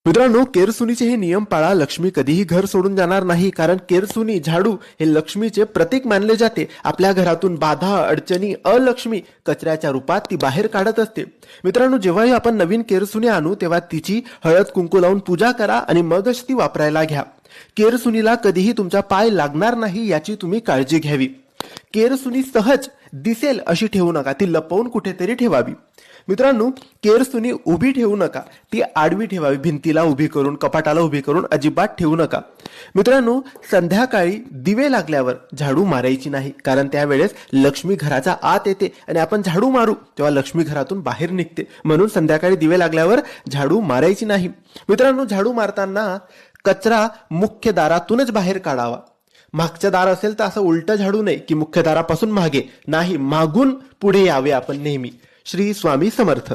मित्रांनो, केरसुनीचे हे नियम पाळा, लक्ष्मी कधीही घर सोडून जाणार नाही. कारण केरसुनी झाडू हे लक्ष्मीचे प्रतीक मानले जाते. आपल्या घरातून बाधा, अडचणी, अलक्ष्मी कचऱ्याच्या रूपात ती बाहेर काढत असते. मित्रांनो, जेव्हाही आपण नवीन केरसुनी आणू तेव्हा तिची हळद कुंकू लावून पूजा करा आणि मगच ती वापरायला घ्या. केरसुनीला कधीही तुमचा पाय लागणार नाही याची तुम्ही काळजी घ्यावी. केरसुनी सहज दिसेल अशी ठेवू नका, ती लपवून कुठेतरी ठेवावी. मित्रांनो, केरसुनी उभी ठेवू नका, ती आडवी ठेवावी. भिंतीला उभी करून, कपाटाला उभी करून अजिबात ठेवू नका. मित्रांनो, संध्याकाळी दिवे लागल्यावर झाडू मारायची नाही, कारण त्यावेळेस लक्ष्मी घराच्या आत येते आणि आपण झाडू मारू तेव्हा लक्ष्मी घरातून बाहेर निघते. म्हणून संध्याकाळी दिवे लागल्यावर झाडू मारायची नाही. मित्रांनो, झाडू मारताना कचरा मुख्य दारातूनच बाहेर काढावा. मागचं दार असेल तर असं उलटं झाडू नये की मुख्य दारापासून मागे, नाही, मागून पुढे यावे आपण नेहमी. श्री स्वामी समर्थ.